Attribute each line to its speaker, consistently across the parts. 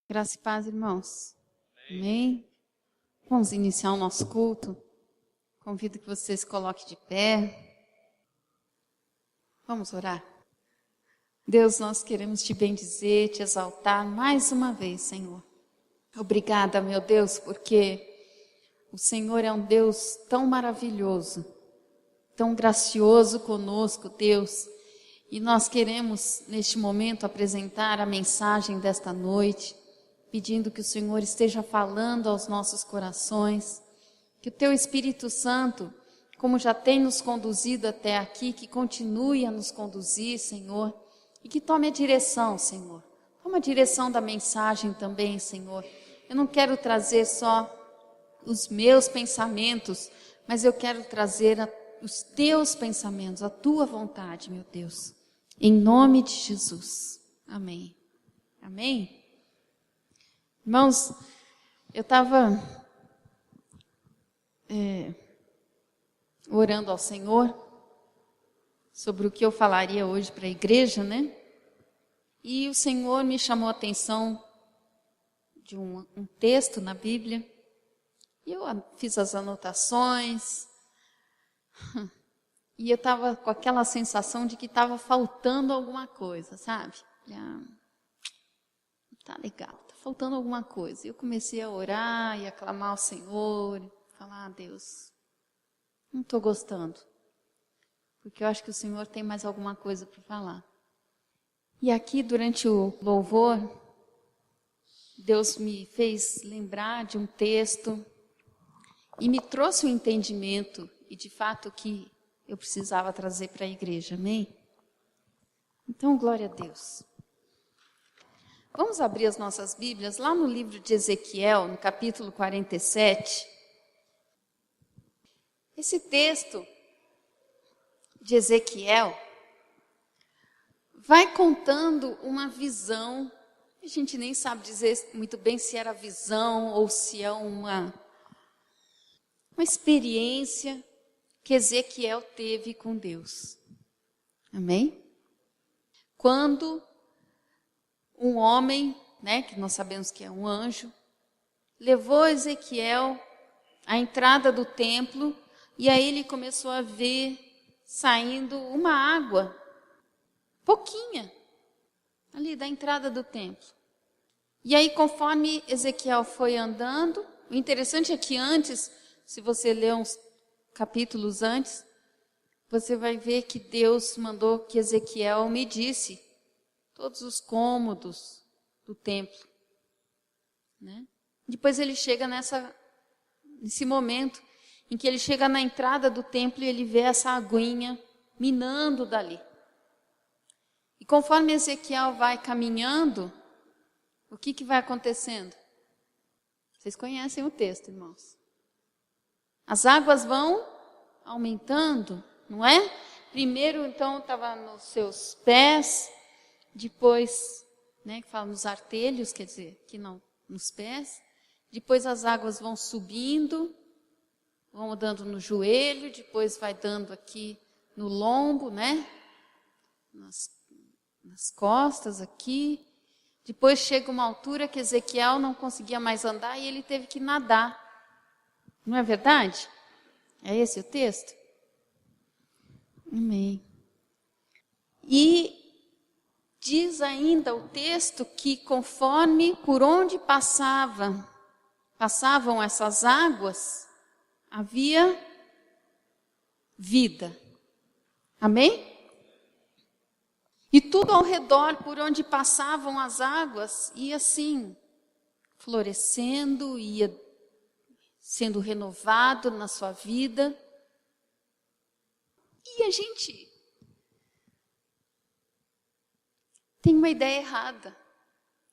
Speaker 1: Graça e paz, irmãos. Amém? Vamos iniciar o nosso culto. Convido que você se coloque de pé. Vamos orar. Deus, nós queremos te bendizer, te exaltar mais uma vez, Senhor. Obrigada, meu Deus, porque o Senhor é um Deus tão maravilhoso, tão gracioso conosco, Deus. E nós queremos, neste momento, apresentar a mensagem desta noite, pedindo que o Senhor esteja falando aos nossos corações, que o Teu Espírito Santo, como já tem nos conduzido até aqui, que continue a nos conduzir, Senhor, e que tome a direção, Senhor. Toma a direção da mensagem também, Senhor. Eu não quero trazer só os meus pensamentos, mas eu quero trazer os Teus pensamentos, a Tua vontade, meu Deus. Em nome de Jesus. Amém. Amém? Irmãos, eu estava orando ao Senhor sobre o que eu falaria hoje para a igreja, né? E o Senhor me chamou a atenção de um texto na Bíblia. E eu fiz as anotações. E eu estava com aquela sensação de que estava faltando alguma coisa, sabe? Tá legal, tá faltando alguma coisa. E eu comecei a orar e a clamar ao Senhor, falar: Deus, não estou gostando, porque eu acho que o Senhor tem mais alguma coisa para falar. E aqui, durante o louvor, Deus me fez lembrar de um texto e me trouxe um entendimento, e de fato que eu precisava trazer para a igreja, amém? Então, glória a Deus. Vamos abrir as nossas Bíblias lá no livro de Ezequiel, no capítulo 47. Esse texto de Ezequiel vai contando uma visão. A gente nem sabe dizer muito bem se era visão ou se é uma experiência que Ezequiel teve com Deus. Amém? Quando um homem, né, que nós sabemos que é um anjo, levou Ezequiel à entrada do templo, e aí ele começou a ver saindo uma água, pouquinha, ali da entrada do templo. E aí, conforme Ezequiel foi andando, o interessante é que antes, se você ler uns capítulos antes, você vai ver que Deus mandou que Ezequiel medisse todos os cômodos do templo, né? Depois ele chega nesse momento em que ele chega na entrada do templo e ele vê essa aguinha minando dali. E conforme Ezequiel vai caminhando, o que vai acontecendo? Vocês conhecem o texto, irmãos. As águas vão aumentando, não é? Primeiro, então, estava nos seus pés, depois, né, que fala nos artelhos, quer dizer, que não nos pés. Depois as águas vão subindo, vão dando no joelho, depois vai dando aqui no lombo, né? Nas costas aqui. Depois chega uma altura que Ezequiel não conseguia mais andar e ele teve que nadar. Não é verdade? É esse o texto? Amém. E diz ainda o texto que conforme por onde passavam essas águas, havia vida. Amém? E tudo ao redor por onde passavam as águas ia assim, florescendo, ia sendo renovado na sua vida. E a gente tem uma ideia errada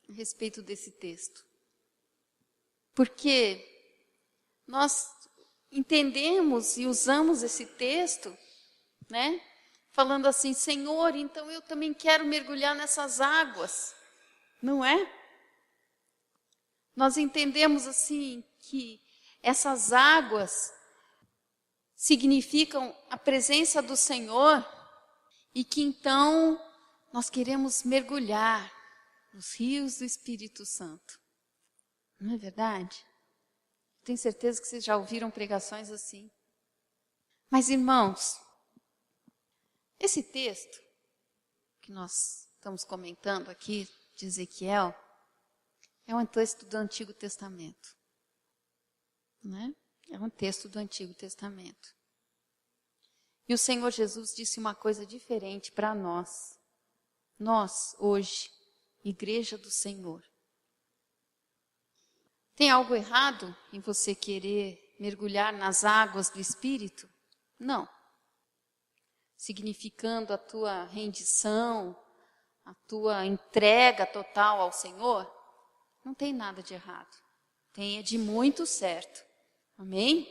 Speaker 1: a respeito desse texto. Porque nós entendemos e usamos esse texto, né? Falando assim: Senhor, então eu também quero mergulhar nessas águas. Não é? Nós entendemos assim que essas águas significam a presença do Senhor e que então nós queremos mergulhar nos rios do Espírito Santo. Não é verdade? Tenho certeza que vocês já ouviram pregações assim. Mas, irmãos, esse texto que nós estamos comentando aqui, de Ezequiel, é um texto do Antigo Testamento. Né? É um texto do Antigo Testamento. E o Senhor Jesus disse uma coisa diferente para nós. Nós, hoje, Igreja do Senhor. Tem algo errado em você querer mergulhar nas águas do Espírito? Não. Significando a tua rendição, a tua entrega total ao Senhor? Não tem nada de errado. Tem de muito certo. Amém?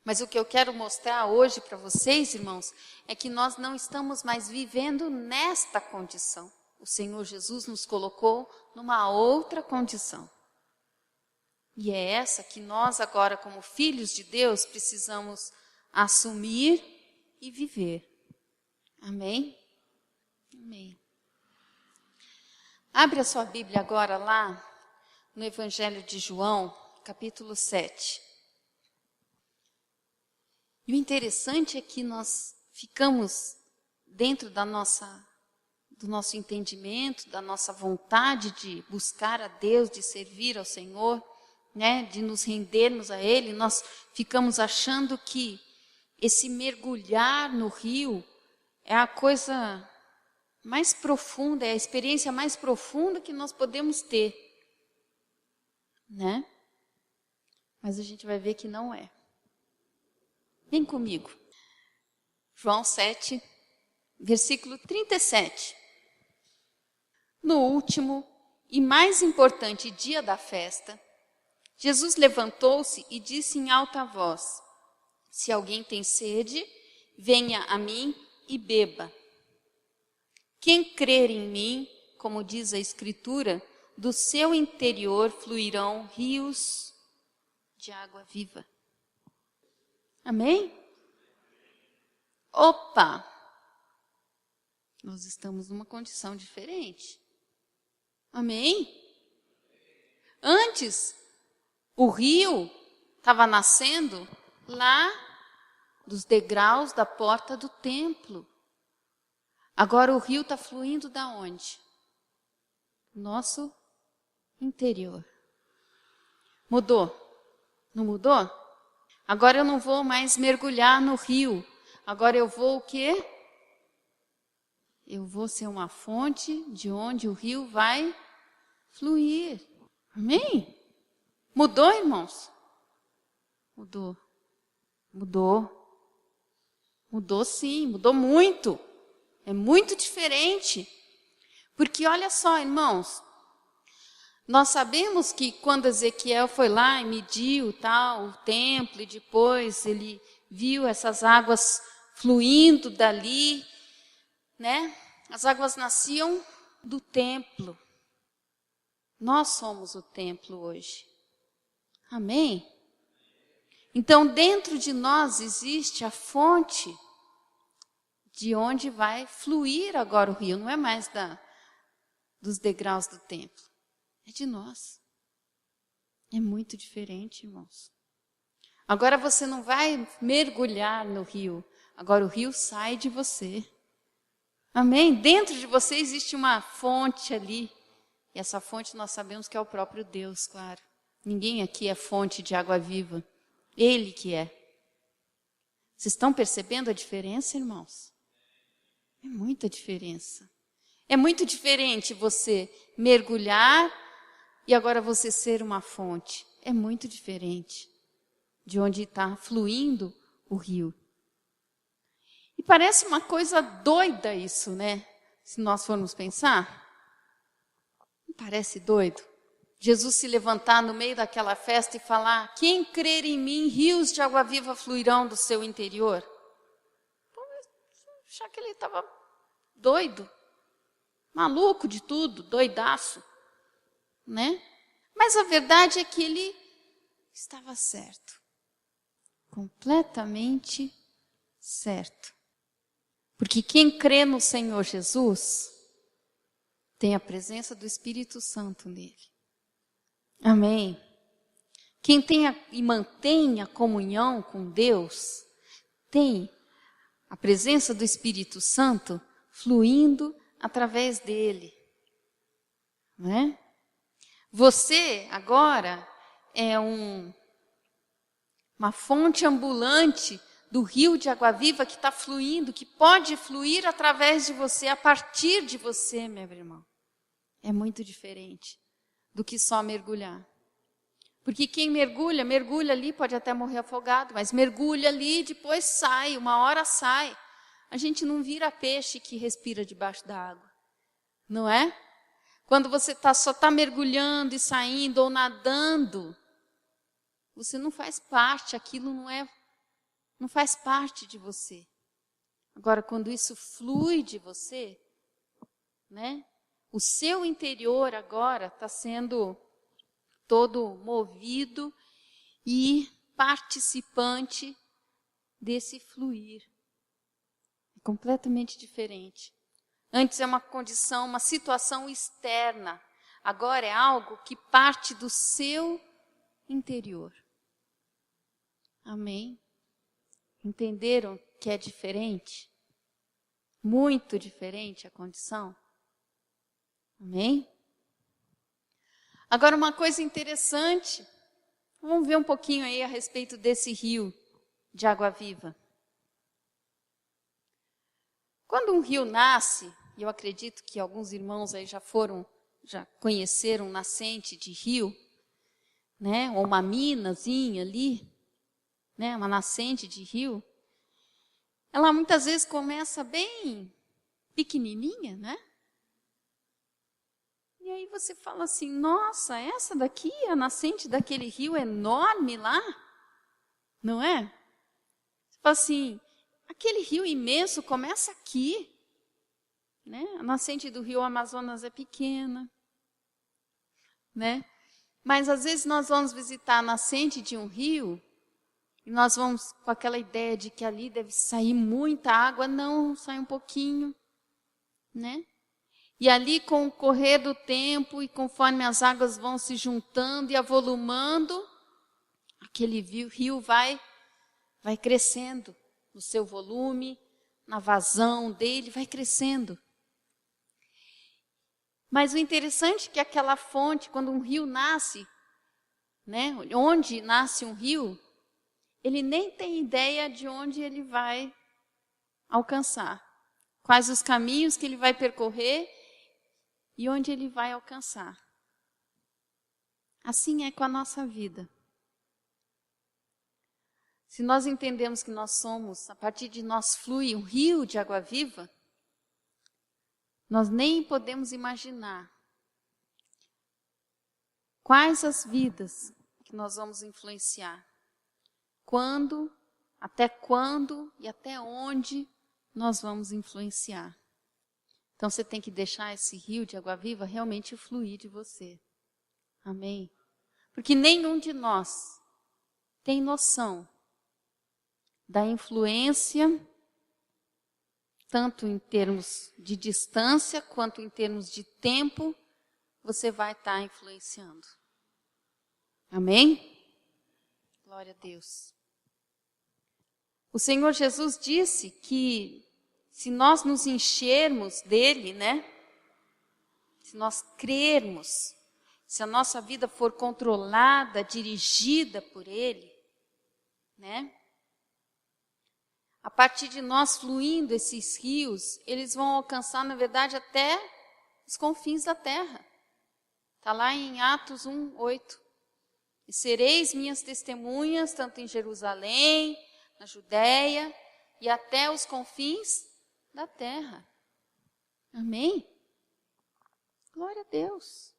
Speaker 1: Mas o que eu quero mostrar hoje para vocês, irmãos, é que nós não estamos mais vivendo nesta condição. O Senhor Jesus nos colocou numa outra condição. E é essa que nós agora, como filhos de Deus, precisamos assumir e viver. Amém? Amém. Abre a sua Bíblia agora lá no Evangelho de João, capítulo 7. E o interessante é que nós ficamos dentro do nosso entendimento, da nossa vontade de buscar a Deus, de servir ao Senhor, né, de nos rendermos a Ele, nós ficamos achando que esse mergulhar no rio é a coisa mais profunda, é a experiência mais profunda que nós podemos ter, né? Mas a gente vai ver que não é. Vem comigo. João 7, versículo 37. No último e mais importante dia da festa, Jesus levantou-se e disse em alta voz: se alguém tem sede, venha a mim e beba. Quem crer em mim, como diz a Escritura, do seu interior fluirão rios de água viva. Amém? Opa! Nós estamos numa condição diferente. Amém? Antes, o rio estava nascendo lá dos degraus da porta do templo. Agora o rio está fluindo da onde? Nosso interior. Mudou? Não mudou? Agora eu não vou mais mergulhar no rio. Agora eu vou o quê? Eu vou ser uma fonte de onde o rio vai fluir. Amém? Mudou, irmãos? Mudou. Mudou. Mudou sim, mudou muito. É muito diferente. Porque olha só, irmãos, nós sabemos que quando Ezequiel foi lá e mediu o templo, e depois ele viu essas águas fluindo dali, né? As águas nasciam do templo. Nós somos o templo hoje. Amém? Então, dentro de nós existe a fonte de onde vai fluir agora o rio. Não é mais dos degraus do templo. É de nós. É muito diferente, irmãos. Agora você não vai mergulhar no rio. Agora o rio sai de você. Amém? Dentro de você existe uma fonte ali. E essa fonte nós sabemos que é o próprio Deus, claro. Ninguém aqui é fonte de água viva. Ele que é. Vocês estão percebendo a diferença, irmãos? É muita diferença. É muito diferente você mergulhar e agora você ser uma fonte. É muito diferente de onde está fluindo o rio. E parece uma coisa doida isso, né? Se nós formos pensar. Não parece doido? Jesus se levantar no meio daquela festa e falar: quem crer em mim, rios de água viva fluirão do seu interior. Achar que ele estava doido. Maluco de tudo, doidaço, né? Mas a verdade é que ele estava certo. Completamente certo. Porque quem crê no Senhor Jesus tem a presença do Espírito Santo nele. Amém? Quem tem e mantém a comunhão com Deus, tem a presença do Espírito Santo fluindo através dele. Não é? Você agora é uma fonte ambulante do rio de água viva que está fluindo, que pode fluir através de você, a partir de você, meu irmão. É muito diferente do que só mergulhar. Porque quem mergulha ali, pode até morrer afogado, mas mergulha ali e depois sai, uma hora sai. A gente não vira peixe que respira debaixo da água, não é? Quando você só está mergulhando e saindo ou nadando, você não faz parte, aquilo não faz parte de você. Agora, quando isso flui de você, né? O seu interior agora está sendo todo movido e participante desse fluir. É completamente diferente. Antes é uma condição, uma situação externa. Agora é algo que parte do seu interior. Amém? Entenderam que é diferente? Muito diferente a condição? Amém? Agora uma coisa interessante, vamos ver um pouquinho aí a respeito desse rio de água viva. Quando um rio nasce, e eu acredito que alguns irmãos aí já conheceram nascente de rio, né, ou uma minazinha ali, né, uma nascente de rio, ela muitas vezes começa bem pequenininha, né? E aí você fala assim, nossa, essa daqui é a nascente daquele rio enorme lá? Não é? Você fala assim, aquele rio imenso começa aqui. Né? A nascente do rio Amazonas é pequena. Né? Mas às vezes nós vamos visitar a nascente de um rio e nós vamos com aquela ideia de que ali deve sair muita água. Não, sai um pouquinho. Né? E ali, com o correr do tempo e conforme as águas vão se juntando e avolumando, aquele rio vai crescendo no seu volume, na vazão dele, vai crescendo. Mas o interessante é que aquela fonte, quando um rio nasce, né, onde nasce um rio, ele nem tem ideia de onde ele vai alcançar, quais os caminhos que ele vai percorrer e onde ele vai alcançar. Assim é com a nossa vida. Se nós entendemos que nós somos, a partir de nós flui um rio de água viva, nós nem podemos imaginar quais as vidas que nós vamos influenciar. Quando e até onde nós vamos influenciar. Então você tem que deixar esse rio de água viva realmente fluir de você. Amém? Porque nenhum de nós tem noção da influência, tanto em termos de distância, quanto em termos de tempo, você vai estar influenciando. Amém? Glória a Deus. O Senhor Jesus disse que se nós nos enchermos dele, né? Se nós crermos, se a nossa vida for controlada, dirigida por ele, né? A partir de nós fluindo esses rios, eles vão alcançar, na verdade, até os confins da terra. Está lá em Atos 1:8. E sereis minhas testemunhas, tanto em Jerusalém, na Judéia e até os confins da terra. Amém? Glória a Deus.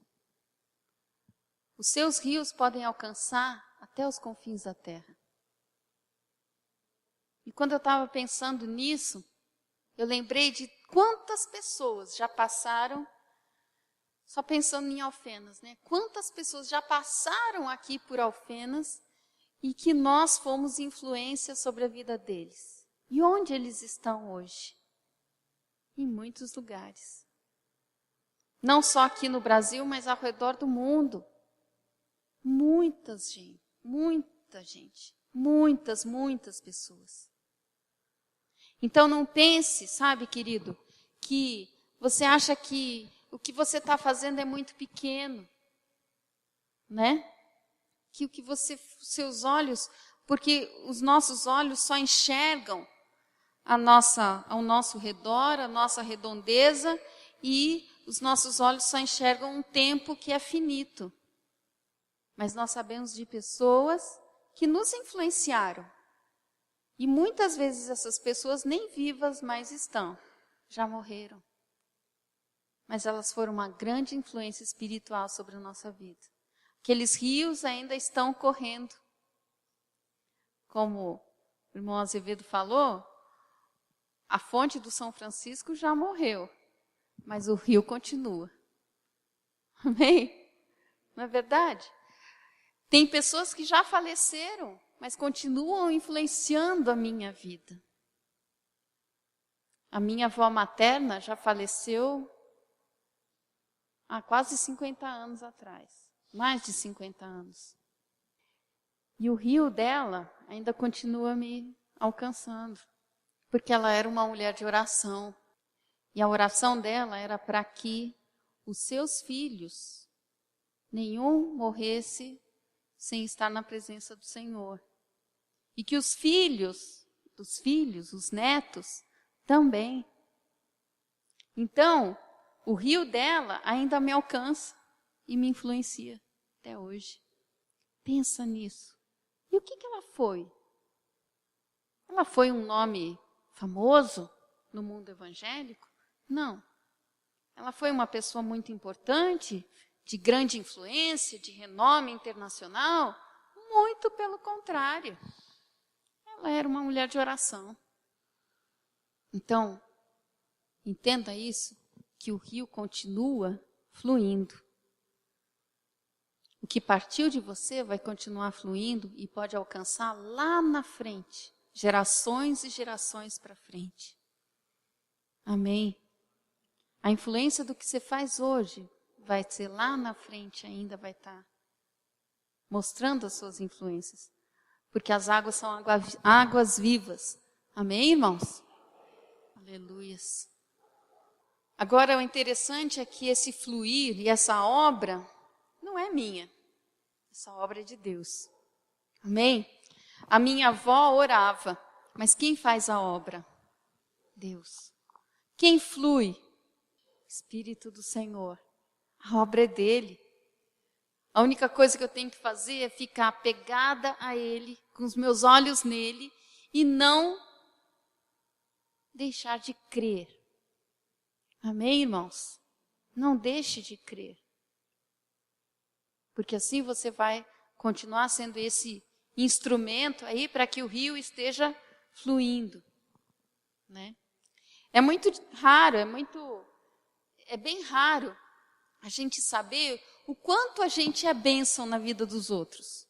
Speaker 1: Os seus rios podem alcançar até os confins da terra. E quando eu estava pensando nisso, eu lembrei de quantas pessoas já passaram, só pensando em Alfenas, né? Quantas pessoas já passaram aqui por Alfenas e que nós fomos influência sobre a vida deles. E onde eles estão hoje? Em muitos lugares. Não só aqui no Brasil, mas ao redor do mundo. muita gente, muitas pessoas. Então não pense, sabe, querido, que você acha que o que você está fazendo é muito pequeno, né? Que o que seus olhos, porque os nossos olhos só enxergam ao nosso redor, a nossa redondeza, e os nossos olhos só enxergam um tempo que é finito. Mas nós sabemos de pessoas que nos influenciaram. E muitas vezes essas pessoas nem vivas mais estão, já morreram. Mas elas foram uma grande influência espiritual sobre a nossa vida. Aqueles rios ainda estão correndo. Como o irmão Azevedo falou, a fonte do São Francisco já morreu, mas o rio continua. Amém? Não é verdade? Tem pessoas que já faleceram, mas continuam influenciando a minha vida. A minha avó materna já faleceu há quase 50 anos atrás, mais de 50 anos. E o rio dela ainda continua me alcançando, porque ela era uma mulher de oração. E a oração dela era para que os seus filhos, nenhum morresse sem estar na presença do Senhor. E que os filhos, os netos, também. Então, o rio dela ainda me alcança e me influencia até hoje. Pensa nisso. E o que ela foi? Ela foi um nome famoso no mundo evangélico? Não. Ela foi uma pessoa muito importante, de grande influência, de renome internacional? Muito pelo contrário. Ela era uma mulher de oração. Então, entenda isso, que o rio continua fluindo. O que partiu de você vai continuar fluindo e pode alcançar lá na frente, gerações e gerações para frente. Amém? A influência do que você faz hoje vai ser lá na frente ainda, vai estar mostrando as suas influências. Porque as águas são águas vivas. Amém, irmãos? Aleluias. Agora, o interessante é que esse fluir e essa obra não é minha. Essa obra é de Deus. Amém? A minha avó orava, mas quem faz a obra? Deus. Quem flui? Espírito do Senhor. A obra é dele. A única coisa que eu tenho que fazer é ficar apegada a ele, com os meus olhos nele, e não deixar de crer. Amém, irmãos? Não deixe de crer. Porque assim você vai continuar sendo esse instrumento aí para que o rio esteja fluindo, né? É muito raro, é bem raro a gente saber o quanto a gente é bênção na vida dos outros.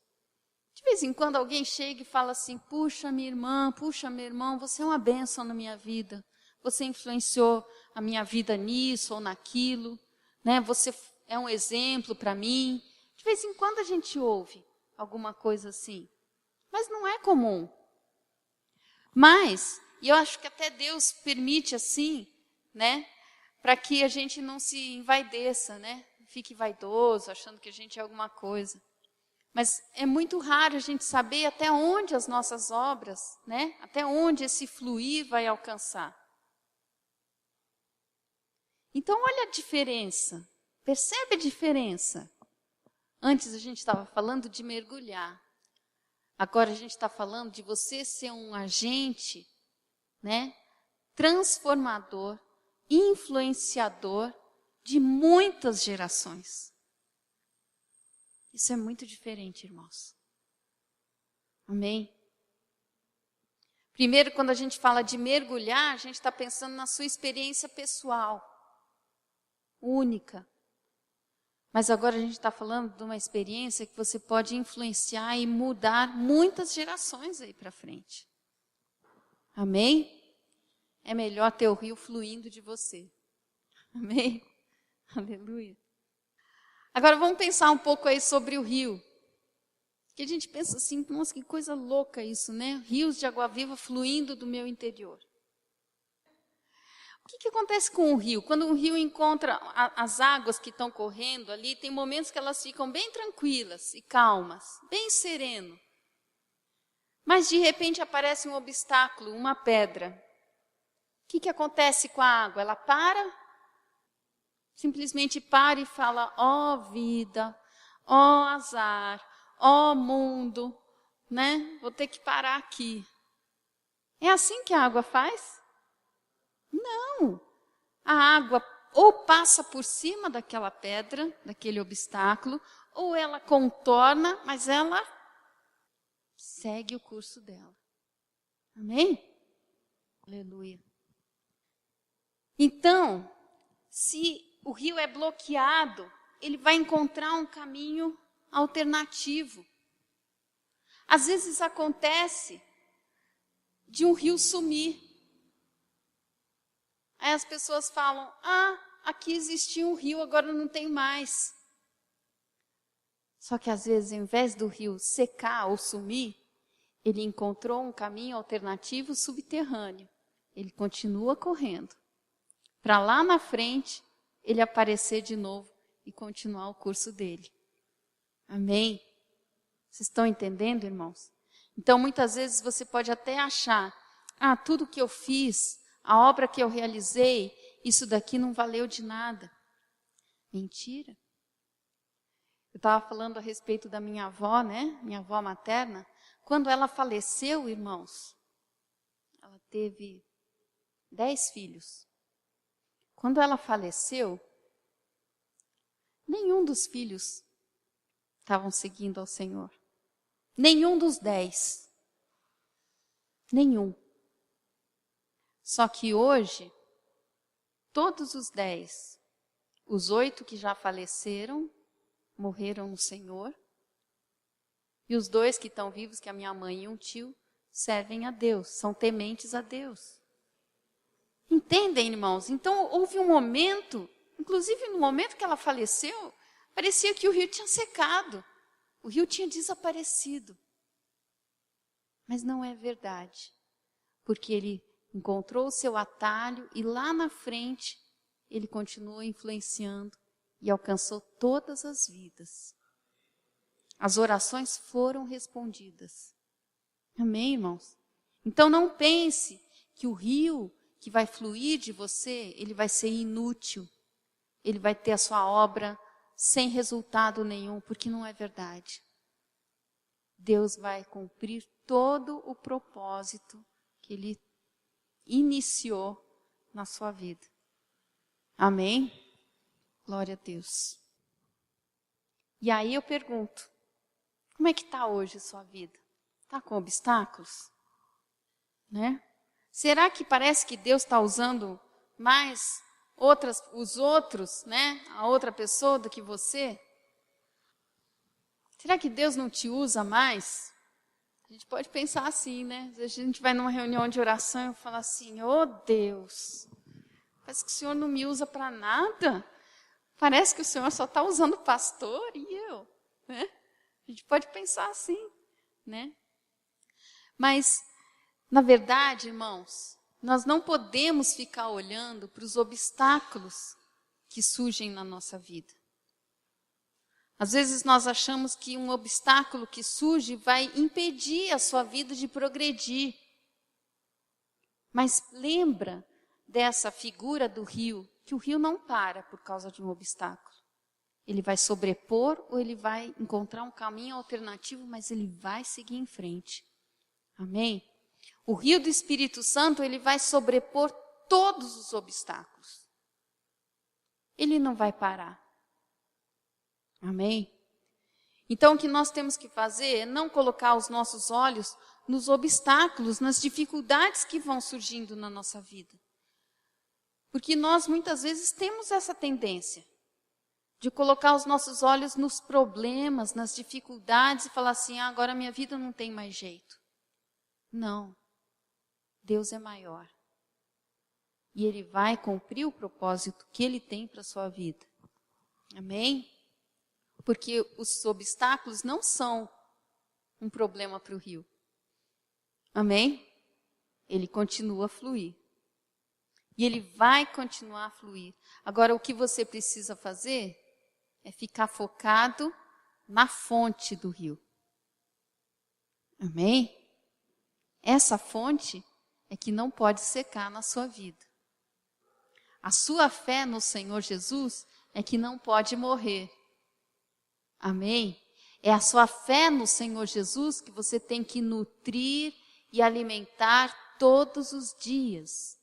Speaker 1: De vez em quando alguém chega e fala assim, puxa minha irmã, puxa meu irmão, você é uma bênção na minha vida. Você influenciou a minha vida nisso ou naquilo, né? Você é um exemplo para mim. De vez em quando a gente ouve alguma coisa assim, mas não é comum. Mas, e eu acho que até Deus permite assim, né? Para que a gente não se envaideça, né? Fique vaidoso, achando que a gente é alguma coisa. Mas é muito raro a gente saber até onde as nossas obras, né? Até onde esse fluir vai alcançar. Então, olha a diferença. Percebe a diferença? Antes a gente estava falando de mergulhar. Agora a gente está falando de você ser um agente, né? Transformador, influenciador de muitas gerações. Isso é muito diferente, irmãos. Amém? Primeiro, quando a gente fala de mergulhar, a gente está pensando na sua experiência pessoal, única. Mas agora a gente está falando de uma experiência que você pode influenciar e mudar muitas gerações aí para frente. Amém? É melhor ter o rio fluindo de você. Amém? Aleluia. Agora vamos pensar um pouco aí sobre o rio. Que a gente pensa assim, nossa, que coisa louca isso, né? Rios de água viva fluindo do meu interior. O que acontece com o rio? Quando um rio encontra as águas que estão correndo ali, tem momentos que elas ficam bem tranquilas e calmas, bem sereno. Mas de repente aparece um obstáculo, uma pedra. O que acontece com a água? Ela para, simplesmente para e fala, ó vida, ó azar, ó mundo, né? Vou ter que parar aqui. É assim que a água faz? Não. A água ou passa por cima daquela pedra, daquele obstáculo, ou ela contorna, mas ela segue o curso dela. Amém? Aleluia. Então, se o rio é bloqueado, ele vai encontrar um caminho alternativo. Às vezes acontece de um rio sumir. Aí as pessoas falam, aqui existia um rio, agora não tem mais. Só que às vezes, ao invés do rio secar ou sumir, ele encontrou um caminho alternativo subterrâneo. Ele continua correndo. Para lá na frente, ele aparecer de novo e continuar o curso dele. Amém? Vocês estão entendendo, irmãos? Então, muitas vezes você pode até achar, tudo que eu fiz, a obra que eu realizei, isso daqui não valeu de nada. Mentira. Eu estava falando a respeito da minha avó, né? Minha avó materna. Quando ela faleceu, irmãos, ela teve 10 filhos. Quando ela faleceu, nenhum dos filhos estavam seguindo ao Senhor. Nenhum dos 10. Nenhum. Só que hoje, todos os 10, os 8 que já faleceram, morreram no Senhor. E os 2 que estão vivos, que é a minha mãe e um tio, servem a Deus, são tementes a Deus. Entendem, irmãos? Então, houve um momento, inclusive no momento que ela faleceu, parecia que o rio tinha secado. O rio tinha desaparecido. Mas não é verdade. Porque ele encontrou o seu atalho e lá na frente, ele continuou influenciando e alcançou todas as vidas. As orações foram respondidas. Amém, irmãos? Então não pense que o rio que vai fluir de você, ele vai ser inútil. Ele vai ter a sua obra sem resultado nenhum, porque não é verdade. Deus vai cumprir todo o propósito que Ele iniciou na sua vida. Amém? Glória a Deus. E aí eu pergunto, como é que está hoje a sua vida? Está com obstáculos? Né? Será que parece que Deus está usando mais os outros, né? A outra pessoa do que você? Será que Deus não te usa mais? A gente pode pensar assim, né? Às vezes a gente vai numa reunião de oração e fala assim, Deus, parece que o Senhor não me usa para nada. Parece que o Senhor só está usando o pastor e eu. Né? A gente pode pensar assim, né? Mas, na verdade, irmãos, nós não podemos ficar olhando para os obstáculos que surgem na nossa vida. Às vezes nós achamos que um obstáculo que surge vai impedir a sua vida de progredir. Mas lembra dessa figura do rio, que o rio não para por causa de um obstáculo. Ele vai sobrepor ou ele vai encontrar um caminho alternativo, mas ele vai seguir em frente. Amém? O rio do Espírito Santo, ele vai sobrepor todos os obstáculos. Ele não vai parar. Amém? Então, o que nós temos que fazer é não colocar os nossos olhos nos obstáculos, nas dificuldades que vão surgindo na nossa vida. Porque nós, muitas vezes, temos essa tendência de colocar os nossos olhos nos problemas, nas dificuldades e falar assim, agora minha vida não tem mais jeito. Não. Deus é maior. E Ele vai cumprir o propósito que Ele tem para a sua vida. Amém? Porque os obstáculos não são um problema para o rio. Amém? Ele continua a fluir. E ele vai continuar a fluir. Agora, o que você precisa fazer é ficar focado na fonte do rio. Amém? Essa fonte é que não pode secar na sua vida. A sua fé no Senhor Jesus é que não pode morrer. Amém? É a sua fé no Senhor Jesus que você tem que nutrir e alimentar todos os dias.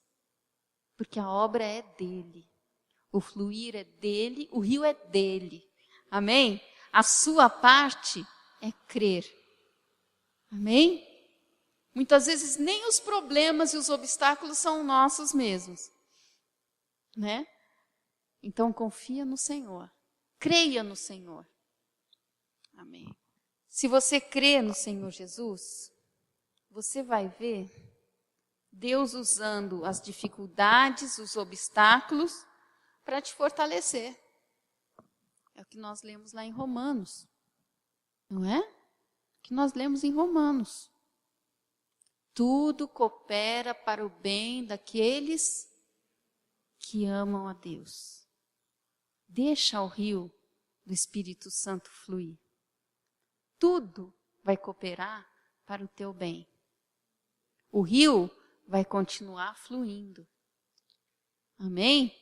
Speaker 1: Porque a obra é dele. O fluir é dele, o rio é dele. Amém? A sua parte é crer. Amém? Muitas vezes nem os problemas e os obstáculos são nossos mesmos. Né? Então confia no Senhor. Creia no Senhor. Amém. Se você crê no Senhor Jesus, você vai ver Deus usando as dificuldades, os obstáculos, para te fortalecer. É o que nós lemos lá em Romanos. Não é? O que nós lemos em Romanos. Tudo coopera para o bem daqueles que amam a Deus. Deixa o rio do Espírito Santo fluir. Tudo vai cooperar para o teu bem. O rio vai continuar fluindo. Amém?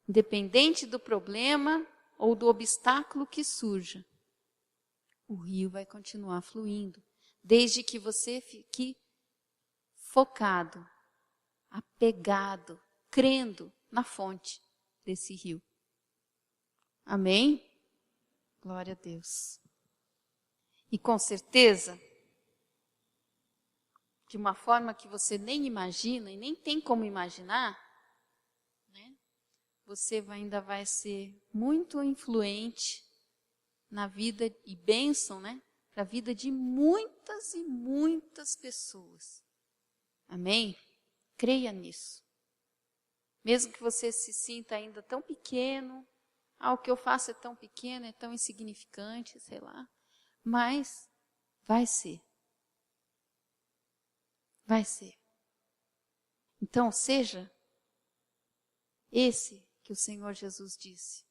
Speaker 1: Independente do problema ou do obstáculo que surja, o rio vai continuar fluindo, desde que você fique focado, apegado, crendo na fonte desse rio. Amém? Glória a Deus. E com certeza, de uma forma que você nem imagina e nem tem como imaginar, né? Você ainda vai ser muito influente na vida e bênção, né? Para a vida de muitas e muitas pessoas. Amém? Creia nisso. Mesmo que você se sinta ainda tão pequeno, o que eu faço é tão pequeno, é tão insignificante, sei lá. Mas vai ser. Vai ser. Então, seja esse que o Senhor Jesus disse,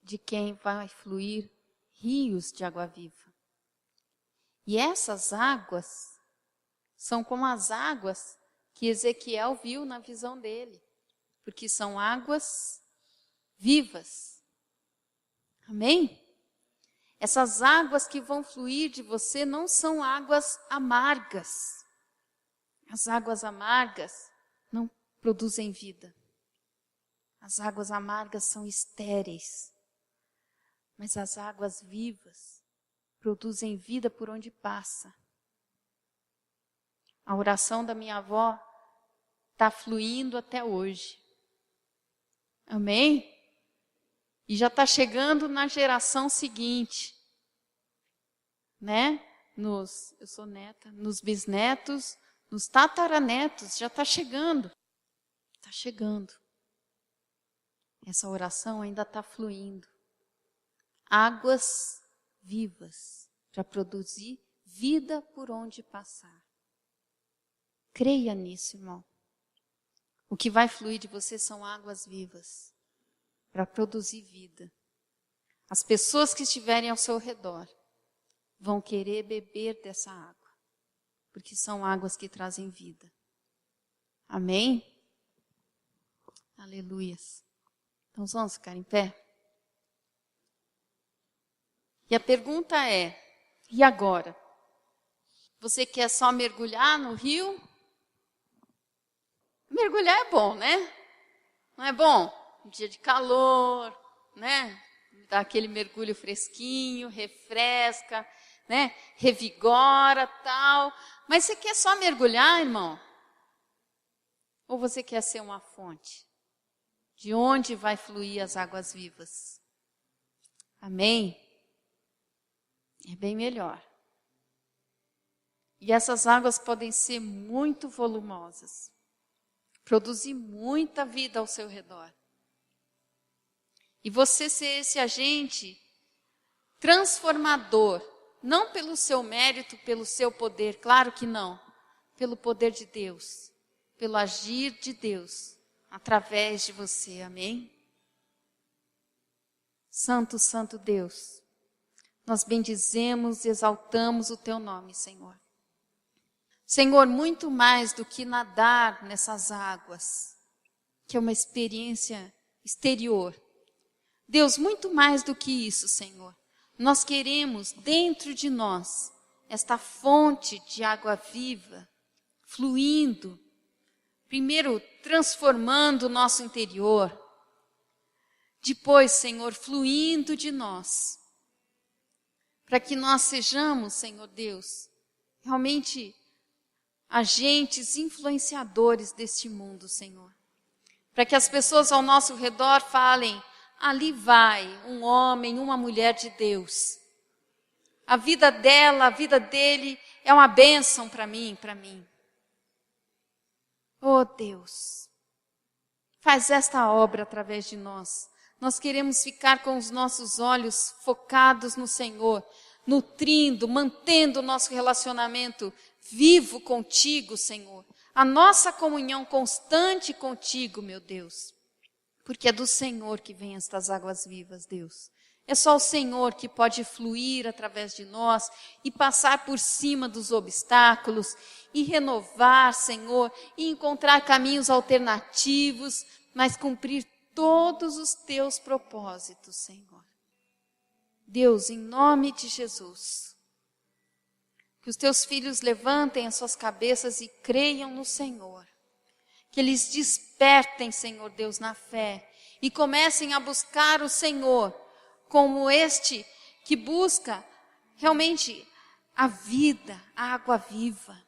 Speaker 1: de quem vai fluir rios de água viva. E essas águas são como as águas que Ezequiel viu na visão dele, porque são águas vivas. Amém? Essas águas que vão fluir de você não são águas amargas. As águas amargas não produzem vida. As águas amargas são estéreis. Mas as águas vivas produzem vida por onde passa. A oração da minha avó está fluindo até hoje. Amém? E já está chegando na geração seguinte. Né? Eu sou neta, nos bisnetos, nos tataranetos, já está chegando. Está chegando. Essa oração ainda está fluindo. Águas vivas para produzir vida por onde passar. Creia nisso, irmão. O que vai fluir de você são águas vivas para produzir vida. As pessoas que estiverem ao seu redor vão querer beber dessa água, porque são águas que trazem vida. Amém? Aleluias. Então vamos ficar em pé? E a pergunta é, e agora? Você quer só mergulhar no rio? Mergulhar é bom, né? Não é bom? Um dia de calor, né? Dá aquele mergulho fresquinho, refresca, né? Revigora, tal. Mas você quer só mergulhar, irmão? Ou você quer ser uma fonte? De onde vai fluir as águas vivas? Amém? É bem melhor. E essas águas podem ser muito volumosas. Produzir muita vida ao seu redor. E você ser esse agente transformador não pelo seu mérito, pelo seu poder, claro que não, pelo poder de Deus, pelo agir de Deus, através de você, amém? Santo, santo Deus, nós bendizemos e exaltamos o teu nome, Senhor. Senhor, muito mais do que nadar nessas águas, que é uma experiência exterior. Deus, muito mais do que isso, Senhor. Nós queremos dentro de nós esta fonte de água viva, fluindo, primeiro transformando o nosso interior, depois, Senhor, fluindo de nós, para que nós sejamos, Senhor Deus, realmente agentes influenciadores deste mundo, Senhor. Para que as pessoas ao nosso redor falem, ali vai um homem, uma mulher de Deus. A vida dela, a vida dele é uma bênção para mim, para mim. Oh Deus, faz esta obra através de nós. Nós queremos ficar com os nossos olhos focados no Senhor, nutrindo, mantendo o nosso relacionamento vivo contigo, Senhor. A nossa comunhão constante contigo, meu Deus. Porque é do Senhor que vem estas águas vivas, Deus. É só o Senhor que pode fluir através de nós e passar por cima dos obstáculos e renovar, Senhor, e encontrar caminhos alternativos, mas cumprir todos os teus propósitos, Senhor. Deus, em nome de Jesus, que os teus filhos levantem as suas cabeças e creiam no Senhor. Que eles despertem, Senhor Deus, na fé e comecem a buscar o Senhor como este que busca realmente a vida, a água viva.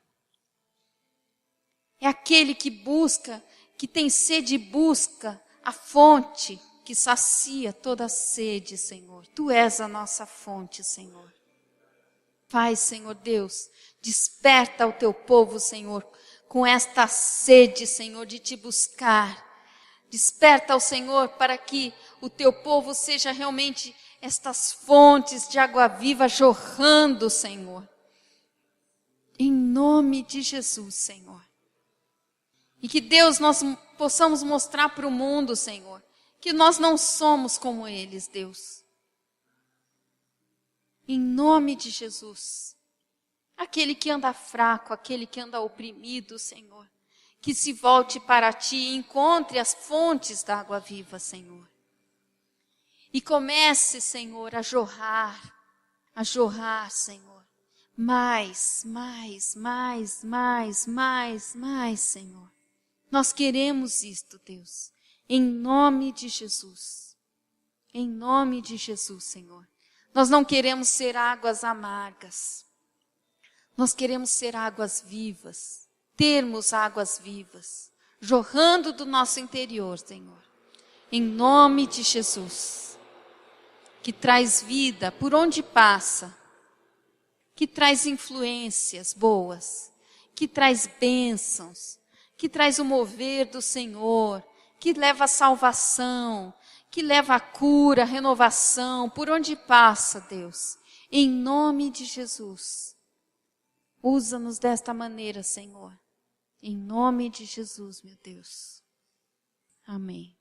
Speaker 1: É aquele que busca, que tem sede e busca a fonte que sacia toda a sede, Senhor. Tu és a nossa fonte, Senhor. Faz, Senhor Deus, desperta o teu povo, Senhor, com esta sede, Senhor, de te buscar. Desperta o Senhor para que o teu povo seja realmente estas fontes de água viva jorrando, Senhor. Em nome de Jesus, Senhor. E que Deus, nós possamos mostrar para o mundo, Senhor, que nós não somos como eles, Deus. Em nome de Jesus. Aquele que anda fraco, aquele que anda oprimido, Senhor. Que se volte para ti e encontre as fontes da água viva, Senhor. E comece, Senhor, a jorrar, Senhor. Mais, Senhor. Nós queremos isto, Deus. Em nome de Jesus. Em nome de Jesus, Senhor. Nós não queremos ser águas amargas. Nós queremos ser águas vivas. Termos águas vivas. Jorrando do nosso interior, Senhor. Em nome de Jesus. Que traz vida por onde passa. Que traz influências boas. Que traz bênçãos. Que traz o mover do Senhor. Que leva a salvação. Que leva a cura, a renovação. Por onde passa, Deus. Em nome de Jesus. Usa-nos desta maneira, Senhor. Em nome de Jesus, meu Deus. Amém.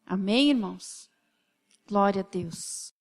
Speaker 1: Amém, irmãos? Glória a Deus.